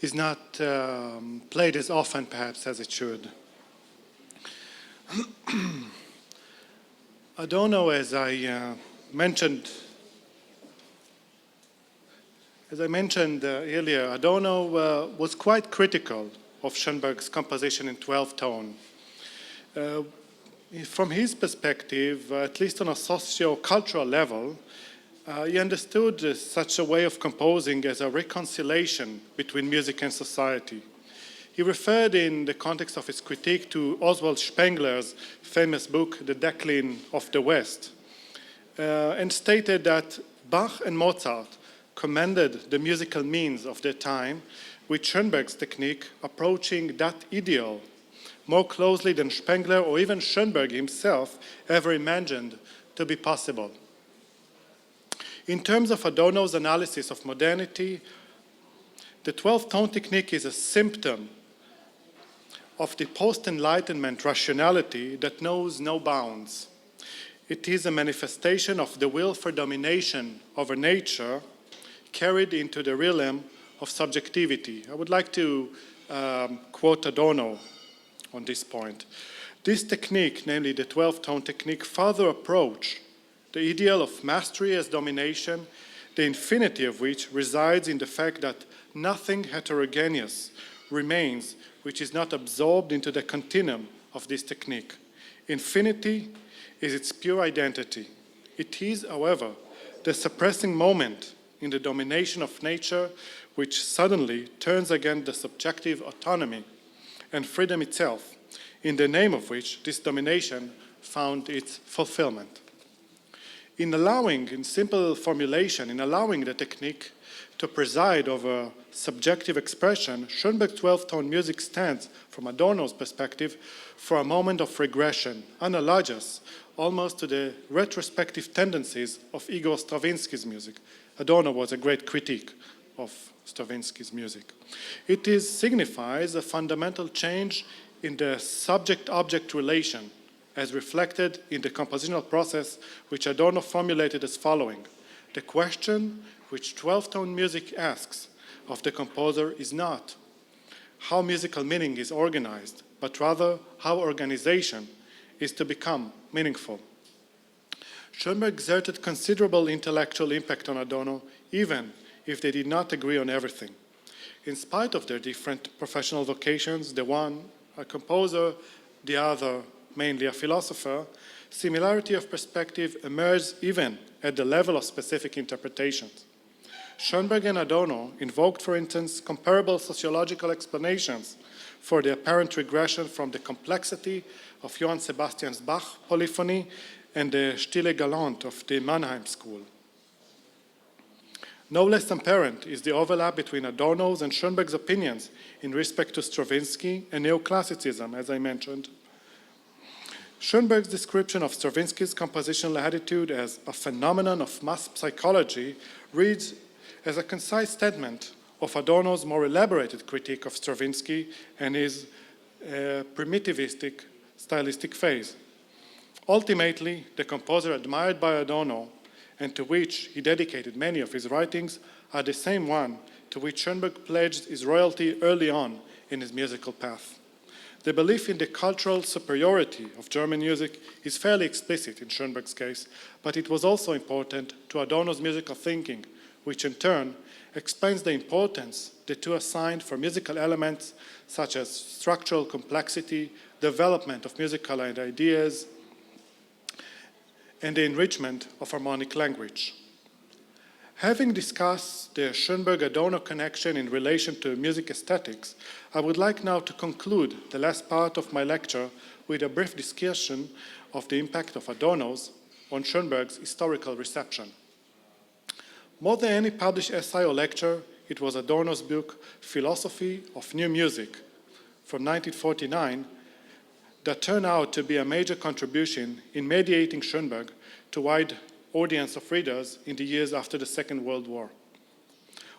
is not played as often, perhaps, as it should. Adorno, as I mentioned earlier, Adorno was quite critical of Schoenberg's composition in 12-tone. From his perspective, at least on a socio-cultural level, he understood such a way of composing as a reconciliation between music and society. He referred in the context of his critique to Oswald Spengler's famous book, The Decline of the West, and stated that Bach and Mozart commended the musical means of their time, with Schoenberg's technique approaching that ideal more closely than Spengler or even Schoenberg himself ever imagined to be possible. In terms of Adorno's analysis of modernity, the 12-tone technique is a symptom of the post-Enlightenment rationality that knows no bounds. It is a manifestation of the will for domination over nature carried into the realm of subjectivity. I would like to quote Adorno on this point. This technique, namely the 12-tone technique, further approach the ideal of mastery as domination, the infinity of which resides in the fact that nothing heterogeneous remains which is not absorbed into the continuum of this technique. Infinity is its pure identity. It is, however, the suppressing moment in the domination of nature which suddenly turns against the subjective autonomy and freedom itself, in the name of which this domination found its fulfillment. In simple formulation, in allowing the technique to preside over subjective expression, Schoenberg's 12-tone music stands, from Adorno's perspective, for a moment of regression, analogous almost to the retrospective tendencies of Igor Stravinsky's music. Adorno was a great critic of Stravinsky's music. It signifies a fundamental change in the subject-object relation, as reflected in the compositional process, which Adorno formulated as following: the question which 12-tone music asks of the composer is not how musical meaning is organized, but rather how organization is to become meaningful. Schoenberg exerted considerable intellectual impact on Adorno, even if they did not agree on everything. In spite of their different professional vocations, the one a composer, the other mainly a philosopher, similarity of perspective emerged even at the level of specific interpretations. Schoenberg and Adorno invoked, for instance, comparable sociological explanations for the apparent regression from the complexity of Johann Sebastian Bach's polyphony and the Stille Galante of the Mannheim school. No less apparent is the overlap between Adorno's and Schoenberg's opinions in respect to Stravinsky and neoclassicism, as I mentioned. Schoenberg's description of Stravinsky's compositional attitude as a phenomenon of mass psychology reads as a concise statement of Adorno's more elaborated critique of Stravinsky and his primitivistic stylistic phase. Ultimately, the composer admired by Adorno and to which he dedicated many of his writings are the same one to which Schoenberg pledged his loyalty early on in his musical path. The belief in the cultural superiority of German music is fairly explicit in Schoenberg's case, but it was also important to Adorno's musical thinking, which in turn explains the importance the two assigned for musical elements such as structural complexity, development of musical ideas, and the enrichment of harmonic language. Having discussed the Schoenberg-Adorno connection in relation to music aesthetics, I would like now to conclude the last part of my lecture with a brief discussion of the impact of Adorno's on Schoenberg's historical reception. More than any published essay or lecture, it was Adorno's book, Philosophy of New Music, from 1949, that turned out to be a major contribution in mediating Schoenberg to a wide audience of readers in the years after the Second World War.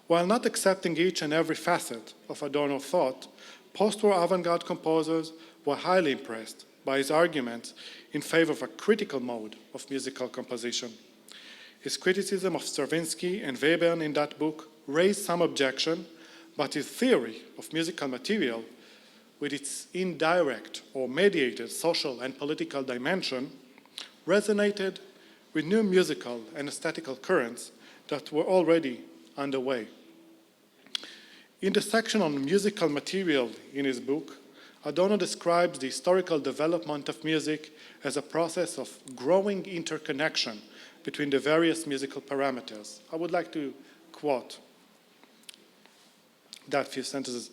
While not accepting each and every facet of Adorno thought, post-war avant-garde composers were highly impressed by his arguments in favor of a critical mode of musical composition. His criticism of Stravinsky and Webern in that book raised some objection, but his theory of musical material, with its indirect or mediated social and political dimension, resonated with new musical and aesthetical currents that were already underway. In the section on musical material in his book, Adorno describes the historical development of music as a process of growing interconnection between the various musical parameters. I would like to quote that few sentences.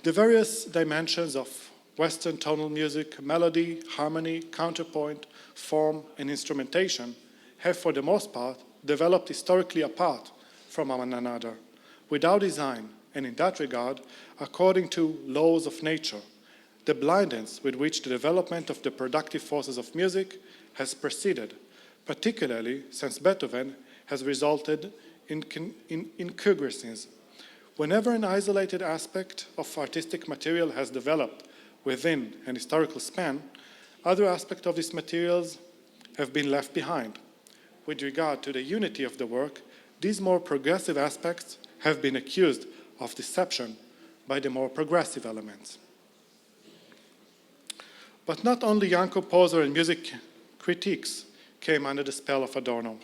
The various dimensions of Western tonal music, melody, harmony, counterpoint, form, and instrumentation have, for the most part, developed historically apart from one another, without design, and in that regard, according to laws of nature, the blindness with which the development of the productive forces of music has proceeded, particularly since Beethoven has resulted in incongruencies. Whenever an isolated aspect of artistic material has developed within an historical span, other aspects of these materials have been left behind. With regard to the unity of the work, these more progressive aspects have been accused of deception by the more progressive elements. But not only young composer and music critiques came under the spell of Adorno.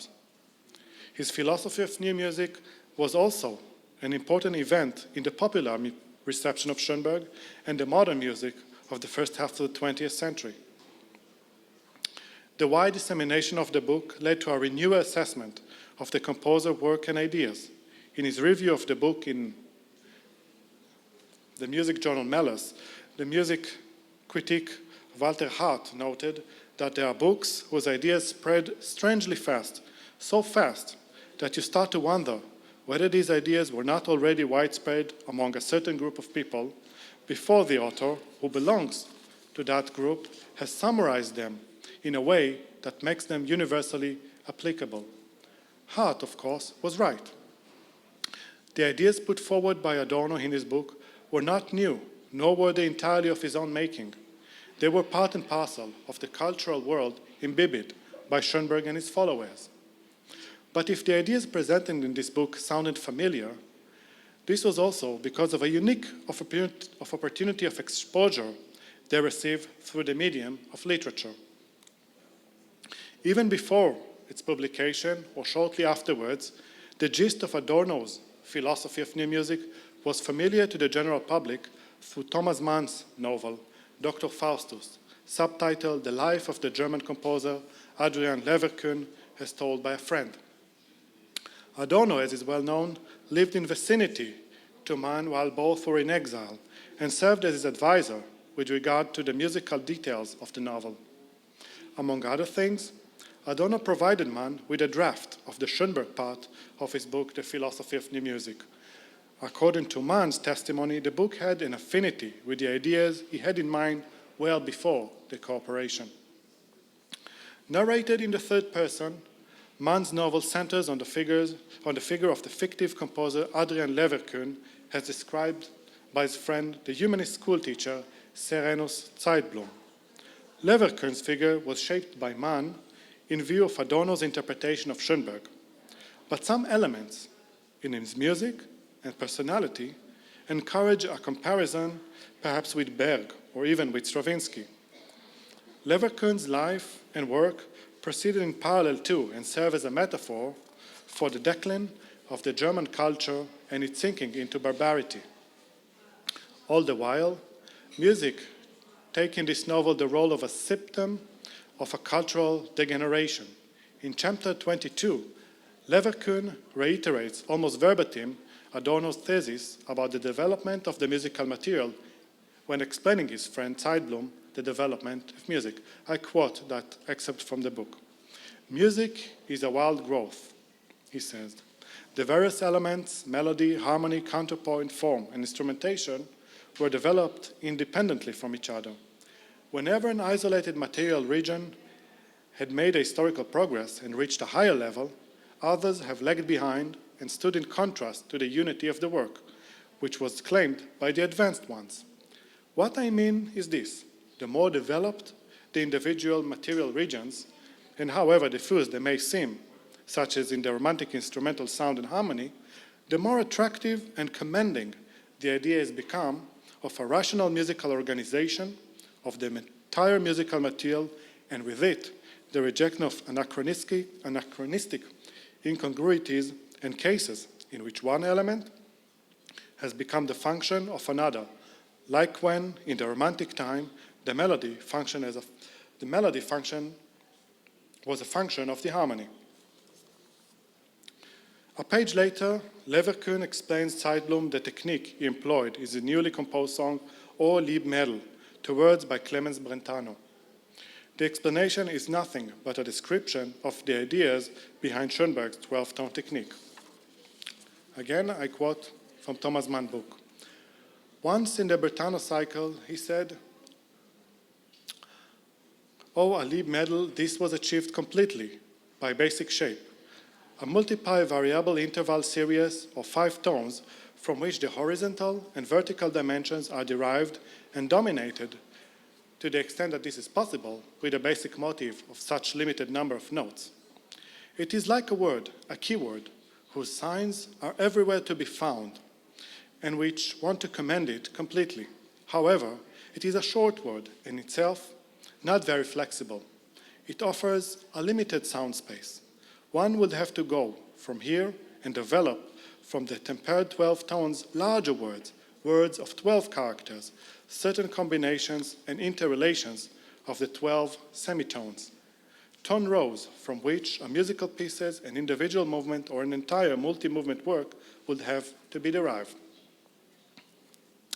His philosophy of new music was also an important event in the popular reception of Schoenberg and the modern music of the first half of the 20th century. The wide dissemination of the book led to a renewed assessment of the composer's work and ideas. In his review of the book in the music journal Mellus, the music critic Walter Hart noted that there are books whose ideas spread strangely fast, so fast that you start to wonder whether these ideas were not already widespread among a certain group of people before the author, who belongs to that group, has summarized them in a way that makes them universally applicable. Hart, of course, was right. The ideas put forward by Adorno in his book were not new, nor were they entirely of his own making. They were part and parcel of the cultural world imbibed by Schoenberg and his followers. But if the ideas presented in this book sounded familiar, this was also because of a unique opportunity of exposure they received through the medium of literature. Even before its publication, or shortly afterwards, the gist of Adorno's philosophy of new music was familiar to the general public through Thomas Mann's novel, Dr. Faustus, subtitled The Life of the German Composer Adrian Leverkühn, as told by a friend. Adorno, as is well known, lived in vicinity to Mann while both were in exile, and served as his advisor with regard to the musical details of the novel. Among other things, Adorno provided Mann with a draft of the Schoenberg part of his book, The Philosophy of New Music. According to Mann's testimony, the book had an affinity with the ideas he had in mind well before the cooperation. Narrated in the third person, Mann's novel centers on the figure of the fictive composer Adrian Leverkühn, as described by his friend, the humanist schoolteacher Serenus Zeitblum. Leverkühn's figure was shaped by Mann in view of Adorno's interpretation of Schoenberg, but some elements in his music and personality encourage a comparison perhaps with Berg or even with Stravinsky. Leverkühn's life and work proceeded in parallel to and serve as a metaphor for the decline of the German culture and its sinking into barbarity. All the while, music takes in this novel the role of a symptom of a cultural degeneration. In chapter 22, Leverkühn reiterates almost verbatim Adorno's thesis about the development of the musical material when explaining his friend Zeitblum the development of music. I quote that excerpt from the book. "Music is a wild growth," he says. The various elements, melody, harmony, counterpoint, form, and instrumentation were developed independently from each other. Whenever an isolated material region had made a historical progress and reached a higher level, others have lagged behind and stood in contrast to the unity of the work, which was claimed by the advanced ones. What I mean is this: the more developed the individual material regions, and however diffuse they may seem, such as in the romantic instrumental sound and harmony, the more attractive and commending the idea has become of a rational musical organization of the entire musical material, and with it, the rejection of anachronistic incongruities and cases in which one element has become the function of another, like when, in the romantic time, the melody was a function of the harmony. A page later, Leverkühn explains Zeitblum the technique he employed is a newly composed song, O Lieb Mädel, to words by Clemens Brentano. The explanation is nothing but a description of the ideas behind Schoenberg's 12-tone technique. Again, I quote from Thomas Mann's book. Once in the Brentano cycle, he said, "Oh, a Lieb Mädel, this was achieved completely by basic shape, a multiply-variable interval series of 5 tones from which the horizontal and vertical dimensions are derived and dominated to the extent that this is possible with a basic motive of such limited number of notes. It is like a word, a keyword, whose signs are everywhere to be found and which want to command it completely. However, it is a short word in itself, not very flexible. It offers a limited sound space. One would have to go from here and develop from the tempered 12 tones larger words, words of 12 characters, certain combinations and interrelations of the 12 semitones, tone rows from which a musical pieces, an individual movement, or an entire multi-movement work would have to be derived."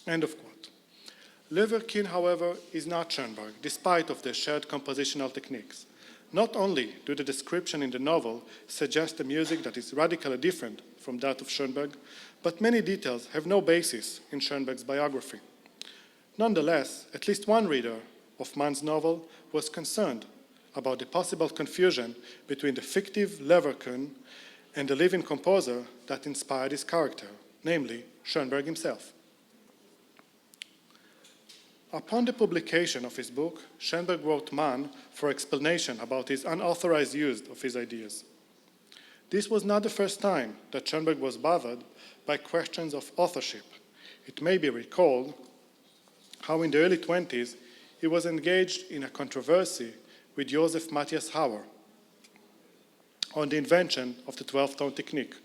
End of quote. Leverkühn, however, is not Schoenberg, despite of their shared compositional techniques. Not only do the description in the novel suggest a music that is radically different from that of Schoenberg, but many details have no basis in Schoenberg's biography. Nonetheless, at least one reader of Mann's novel was concerned about the possible confusion between the fictive Leverkühn and the living composer that inspired his character, namely Schoenberg himself. Upon the publication of his book, Schoenberg wrote Mann for explanation about his unauthorized use of his ideas. This was not the first time that Schoenberg was bothered by questions of authorship. It may be recalled how in the early 20s he was engaged in a controversy with Joseph Matthias Hauer on the invention of the 12-tone technique.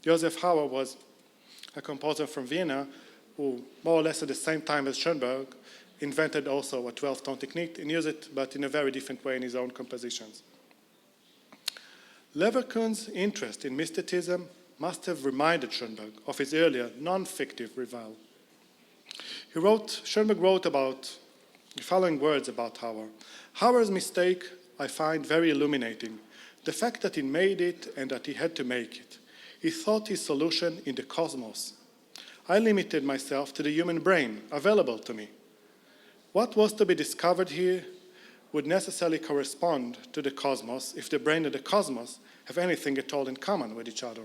Joseph Hauer was a composer from Vienna who, more or less at the same time as Schoenberg, invented also a 12-tone technique and used it, but in a very different way in his own compositions. Leverkühn's interest in mysticism must have reminded Schoenberg of his earlier non-fictive rival. Schoenberg wrote about the following words about Hauer. "Hauer's mistake I find very illuminating. The fact that he made it and that he had to make it. He thought his solution in the cosmos. I limited myself to the human brain available to me. What was to be discovered here would necessarily correspond to the cosmos if the brain and the cosmos have anything at all in common with each other.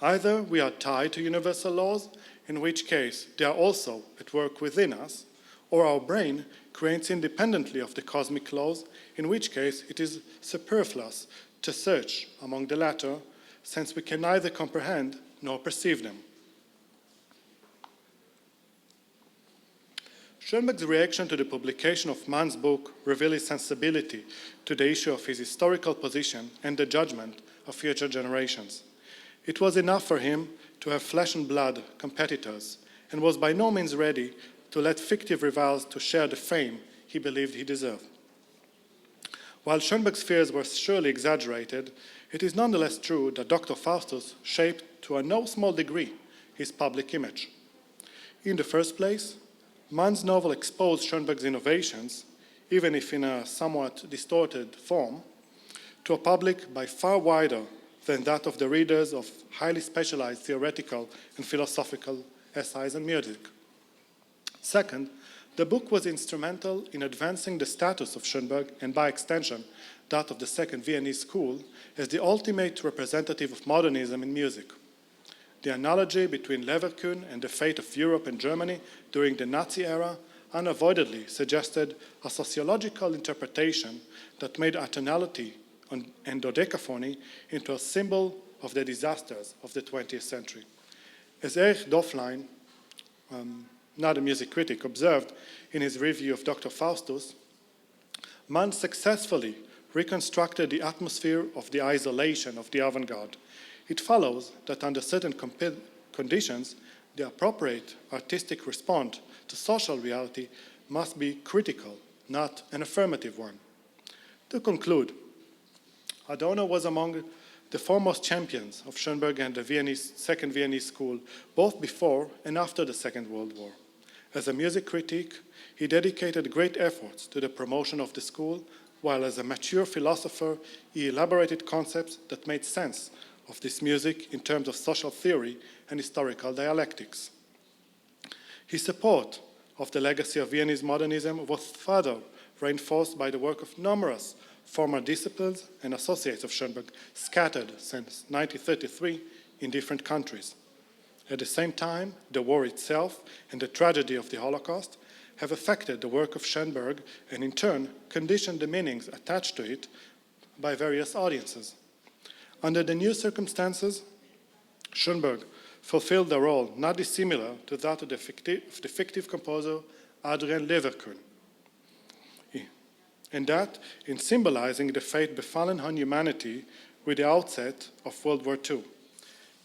Either we are tied to universal laws, in which case they are also at work within us, or our brain creates independently of the cosmic laws, in which case it is superfluous to search among the latter, since we can neither comprehend nor perceive them." Schoenberg's reaction to the publication of Mann's book revealed his sensibility to the issue of his historical position and the judgment of future generations. It was enough for him to have flesh and blood competitors, and was by no means ready to let fictive rivals to share the fame he believed he deserved. While Schoenberg's fears were surely exaggerated, it is nonetheless true that Dr. Faustus shaped to a no small degree his public image. In the first place, Mann's novel exposed Schoenberg's innovations, even if in a somewhat distorted form, to a public by far wider than that of the readers of highly specialized theoretical and philosophical essays and music. Second, the book was instrumental in advancing the status of Schoenberg and by extension that of the Second Viennese School as the ultimate representative of modernism in music. The analogy between Leverkühn and the fate of Europe and Germany during the Nazi era unavoidably suggested a sociological interpretation that made atonality and dodecaphony into a symbol of the disasters of the 20th century. As Erich Doflein, not a music critic, observed in his review of Dr. Faustus, Mann successfully reconstructed the atmosphere of the isolation of the avant-garde. It follows that under certain conditions, the appropriate artistic response to social reality must be critical, not an affirmative one. To conclude, Adorno was among the foremost champions of Schoenberg and the Second Viennese School, both before and after the Second World War. As a music critic, he dedicated great efforts to the promotion of the school, while as a mature philosopher, he elaborated concepts that made sense of this music in terms of social theory and historical dialectics. His support of the legacy of Viennese modernism was further reinforced by the work of numerous former disciples and associates of Schoenberg, scattered since 1933 in different countries. At the same time, the war itself and the tragedy of the Holocaust have affected the work of Schoenberg and in turn conditioned the meanings attached to it by various audiences. Under the new circumstances, Schoenberg fulfilled a role not dissimilar to that of the fictive composer Adrian Leverkühn, and that in symbolizing the fate befallen on humanity with the outset of World War II.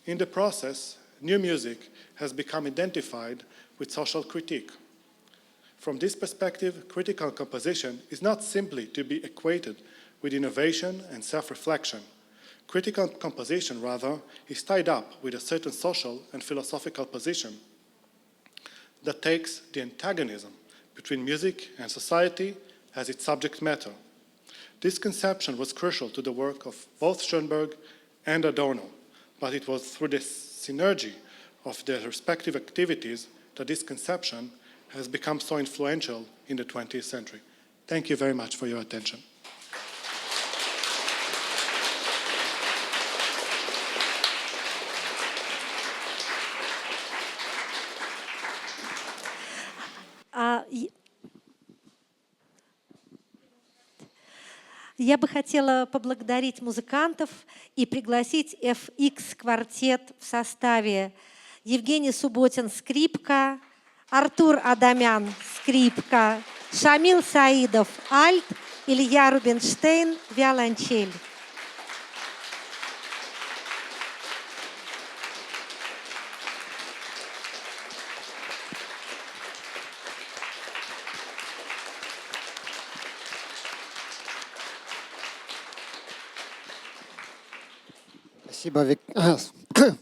In the process, new music has become identified with social critique. From this perspective, critical composition is not simply to be equated with innovation and self-reflection. Critical composition, rather, is tied up with a certain social and philosophical position that takes the antagonism between music and society as its subject matter. This conception was crucial to the work of both Schoenberg and Adorno, but it was through the synergy of their respective activities that this conception has become so influential in the 20th century. Thank you very much for your attention. Я бы хотела поблагодарить музыкантов и пригласить FX-квартет в составе Евгений Субботин – скрипка, Артур Адамян – скрипка, Шамил Саидов – альт, Илья Рубинштейн – виолончель.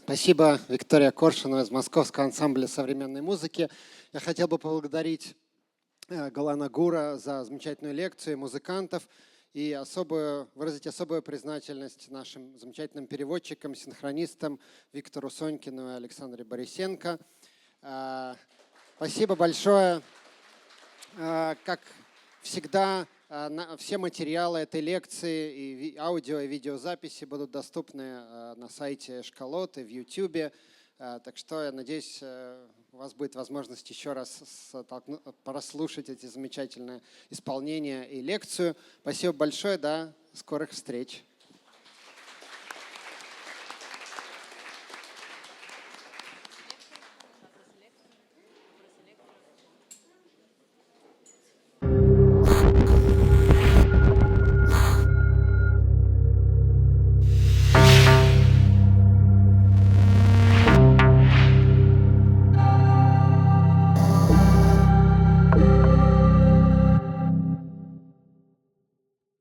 Спасибо, Виктория Коршунова из Московского ансамбля современной музыки. Я хотел бы поблагодарить Галана Гура за замечательную лекцию, музыкантов, и выразить особую признательность нашим замечательным переводчикам, синхронистам Виктору Сонькину и Александре Борисенко. Спасибо большое. Как всегда, все материалы этой лекции, и аудио, и видеозаписи будут доступны на сайте Школот и в YouTube. Так что я надеюсь, у вас будет возможность еще раз прослушать эти замечательные исполнения и лекцию. Спасибо большое, до скорых встреч.